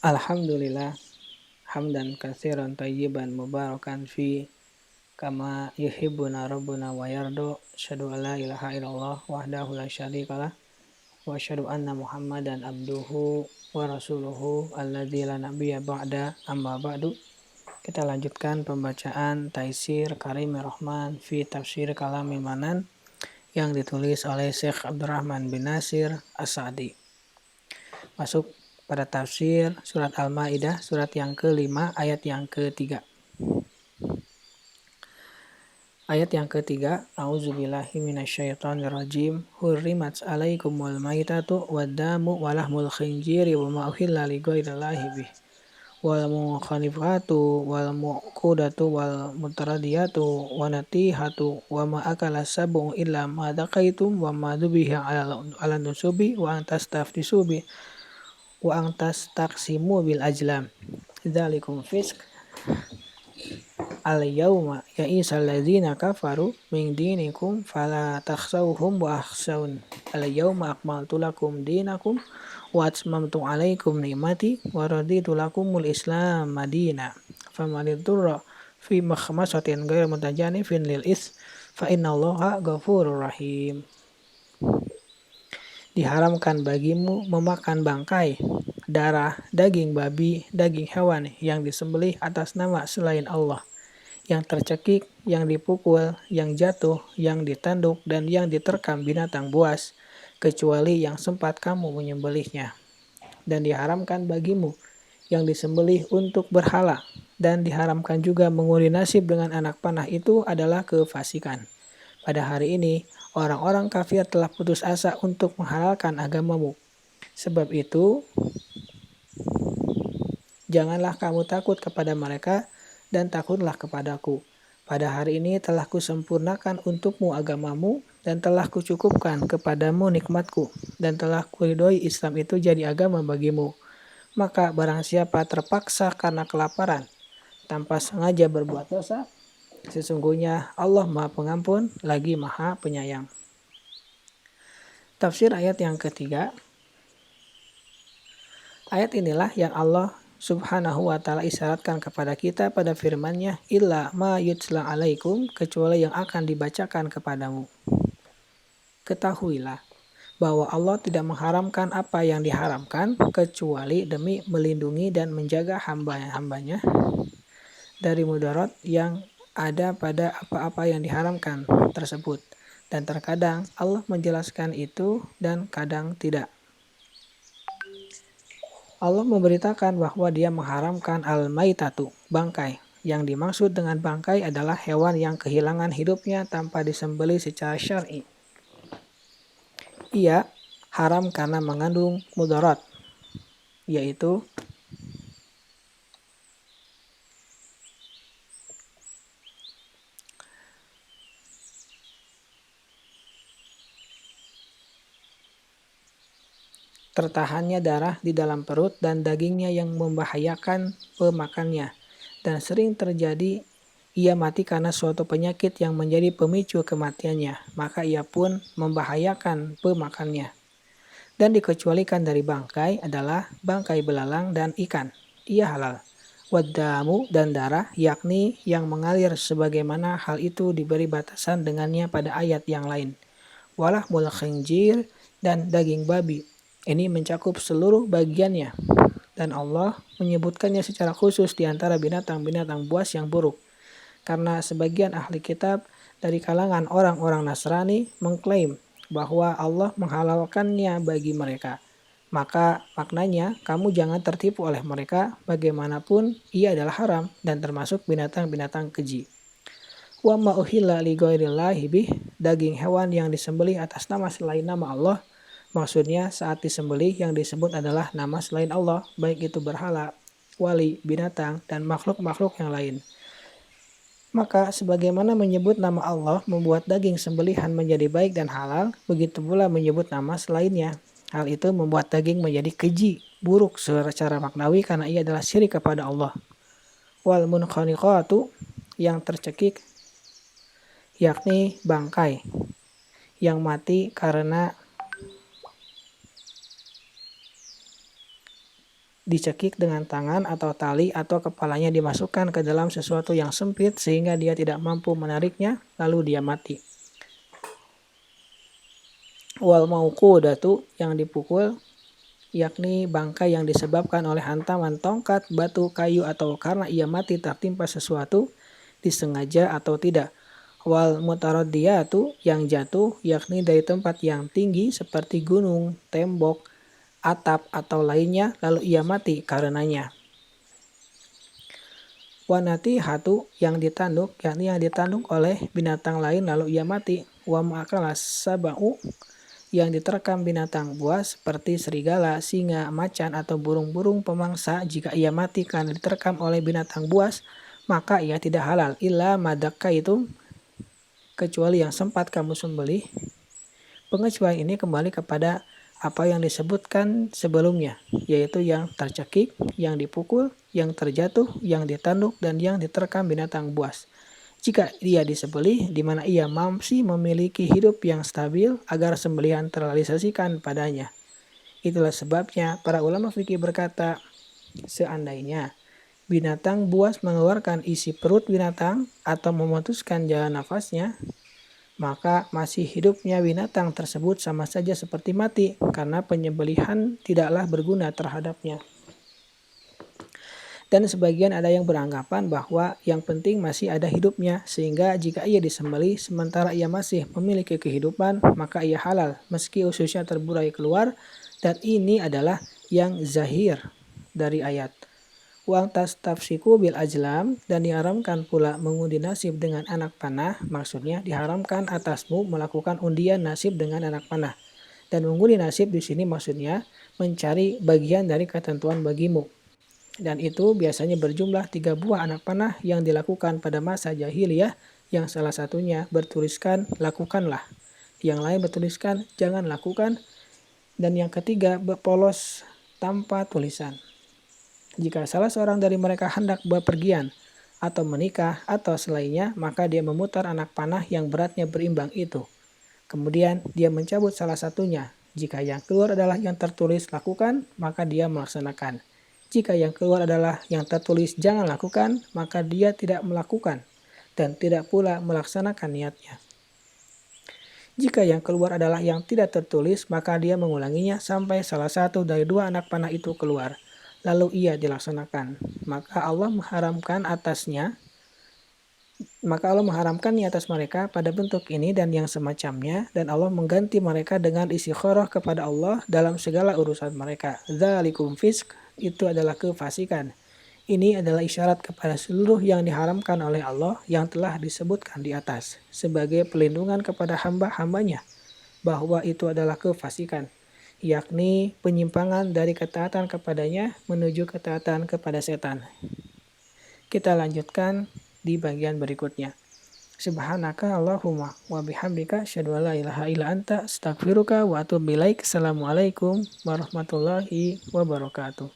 Alhamdulillah hamdan katsiran tayyiban mubarakan fi kama yuhibbuna rabbuna wa yardu asyhadu an la ilaha illallah wahdahu la syarikalah wa asyhadu anna muhammadan abduhu wa rasuluhu alladzi la nabiyya ba'da amma ba'du. Kita lanjutkan pembacaan Taisir Karimir Rahman fi Tafsir Kalamil Manan yang ditulis oleh Syekh Abdurrahman bin Nasir As-Sa'di. Masuk pada tafsir surat Al-Maidah, surat yang ke-5 ayat yang ke-3. Ayat yang ke-3, A'udzubillahi minasyaitonirrajim. Hurrimat 'alaikumul maitatu waddamu walahmul khinziri wa ma uhilla lighairillahi bih. Wal munkhaniqatu wal muqudatu wal mutaradiyatu wa natihatu wa ma akala sab'u illa ma daqaitum wa ma dubiha 'ala nusubi wa antastaftisu bi wa antastaqsimu bil ajlam. Dzalikum fisq. Al-yawma ya'isal ladzina kafaru min dinikum fala takhshawhum wa akhshawun. Al-yawma akmaltu lakum dinakum wa atmamtu 'alaikum ni'mati wa raditu lakumul Islam madina. Famanidurra fi makhmasatin ghairu mutajanifin lil its fa innallaha ghafurur rahim. Diharamkan bagimu memakan bangkai, darah, daging babi, daging hewan yang disembelih atas nama selain Allah, yang tercekik, yang dipukul, yang jatuh, yang ditanduk, dan yang diterkam binatang buas, kecuali yang sempat kamu menyembelihnya. Dan diharamkan bagimu yang disembelih untuk berhala, dan diharamkan juga mengundi nasib dengan anak panah, itu adalah kefasikan. Pada hari ini, orang-orang kafir telah putus asa untuk menghalalkan agamamu. Sebab itu, janganlah kamu takut kepada mereka, dan takutlah kepadaku. Pada hari ini telah kusempurnakan untukmu agamamu, dan telah kucukupkan kepadamu nikmatku, dan telah kuridhoi Islam itu jadi agama bagimu. Maka barang siapa terpaksa karena kelaparan, tanpa sengaja berbuat dosa, sesungguhnya Allah Maha Pengampun lagi Maha Penyayang. Tafsir ayat yang ketiga. Ayat inilah yang Allah Subhanahu wa ta'ala isyaratkan kepada kita pada firman-Nya, illa ma yutla alaikum, kecuali yang akan dibacakan kepadamu. Ketahuilah bahwa Allah tidak mengharamkan apa yang diharamkan kecuali demi melindungi dan menjaga hamba-hambanya dari mudarat yang ada pada apa-apa yang diharamkan tersebut. Dan terkadang Allah menjelaskan itu dan kadang tidak. Allah memberitakan bahwa Dia mengharamkan al-maitatu, bangkai. Yang dimaksud dengan bangkai adalah hewan yang kehilangan hidupnya tanpa disembelih secara syar'i. Ia haram karena mengandung mudarat, yaitu tertahannya darah di dalam perut dan dagingnya yang membahayakan pemakannya, dan sering terjadi ia mati karena suatu penyakit yang menjadi pemicu kematiannya, maka ia pun membahayakan pemakannya. Dan dikecualikan dari bangkai adalah bangkai belalang dan ikan, ia halal. Waddamu, dan darah, yakni yang mengalir sebagaimana hal itu diberi batasan dengannya pada ayat yang lain. Walahmul khinzir, dan daging babi. Ini mencakup seluruh bagiannya, dan Allah menyebutkannya secara khusus di antara binatang-binatang buas yang buruk. Karena sebagian ahli kitab dari kalangan orang-orang Nasrani mengklaim bahwa Allah menghalalkannya bagi mereka. Maka maknanya kamu jangan tertipu oleh mereka, bagaimanapun ia adalah haram dan termasuk binatang-binatang keji. Wa ma uhilla li ghairillahi bih, daging hewan yang disembelih atas nama selain nama Allah. Maksudnya saat disembelih yang disebut adalah nama selain Allah, baik itu berhala, wali, binatang, dan makhluk-makhluk yang lain. Maka sebagaimana menyebut nama Allah membuat daging sembelihan menjadi baik dan halal, begitu pula menyebut nama selainnya. Hal itu membuat daging menjadi keji, buruk secara maknawi karena ia adalah syirik kepada Allah. Wal munkhaniqatu, yang tercekik, yakni bangkai yang mati karena dicekik dengan tangan atau tali atau kepalanya dimasukkan ke dalam sesuatu yang sempit sehingga dia tidak mampu menariknya, lalu dia mati. Wal mauqudatu, yang dipukul, yakni bangkai yang disebabkan oleh hantaman tongkat, batu, kayu atau karena ia mati tertimpa sesuatu, disengaja atau tidak. Wal mutaraddiyatu, yang jatuh, yakni dari tempat yang tinggi seperti gunung, tembok, atap atau lainnya, lalu ia mati karenanya. Wanati hatu, yang ditanduk, yakni yang ditanduk oleh binatang lain lalu ia mati. Wa ma'akalas sabau, yang diterkam binatang buas seperti serigala, singa, macan atau burung-burung pemangsa, jika ia mati karena diterkam oleh binatang buas, maka ia tidak halal. Illa madakka, itu kecuali yang sempat kamu sembelih. Pengecualian ini kembali kepada apa yang disebutkan sebelumnya, yaitu yang tercekik, yang dipukul, yang terjatuh, yang ditanduk, dan yang diterkam binatang buas. Jika ia disembelih di mana ia masih memiliki hidup yang stabil agar sembelihan terrealisasikan padanya. Itulah sebabnya para ulama fikih berkata, seandainya binatang buas mengeluarkan isi perut binatang atau memutuskan jalan nafasnya, maka masih hidupnya binatang tersebut sama saja seperti mati karena penyembelihan tidaklah berguna terhadapnya. Dan sebagian ada yang beranggapan bahwa yang penting masih ada hidupnya, sehingga jika ia disembelih sementara ia masih memiliki kehidupan, maka ia halal meski ususnya terburai keluar, dan ini adalah yang zahir dari ayat. Wang tastafsiku bil ajlam, dan diharamkan pula mengundi nasib dengan anak panah, maksudnya diharamkan atasmu melakukan undian nasib dengan anak panah. Dan mengundi nasib di sini maksudnya mencari bagian dari ketentuan bagimu. Dan itu biasanya berjumlah 3 buah anak panah yang dilakukan pada masa jahiliyah, yang salah satunya bertuliskan lakukanlah, yang lain bertuliskan jangan lakukan, dan yang ketiga berpolos tanpa tulisan. Jika salah seorang dari mereka hendak bepergian atau menikah atau selainnya, maka dia memutar anak panah yang beratnya berimbang itu. Kemudian dia mencabut salah satunya. Jika yang keluar adalah yang tertulis lakukan, maka dia melaksanakan. Jika yang keluar adalah yang tertulis jangan lakukan, maka dia tidak melakukan dan tidak pula melaksanakan niatnya. Jika yang keluar adalah yang tidak tertulis, maka dia mengulanginya sampai salah satu dari 2 anak panah itu keluar. Lalu ia dilaksanakan. Maka Allah mengharamkan atas mereka pada bentuk ini dan yang semacamnya, dan Allah mengganti mereka dengan istikharah kepada Allah dalam segala urusan mereka. Dzalikum fisk, itu adalah kefasikan. Ini adalah isyarat kepada seluruh yang diharamkan oleh Allah yang telah disebutkan di atas, sebagai pelindungan kepada hamba-hambanya, bahwa itu adalah kefasikan, yakni penyimpangan dari ketaatan kepadanya menuju ketaatan kepada setan. Kita lanjutkan di bagian berikutnya. Subhanaka Allahumma wa bihamdika asyhadu an la ilaha illa anta astaghfiruka wa atubu ilaik. Assalamualaikum warahmatullahi wabarakatuh.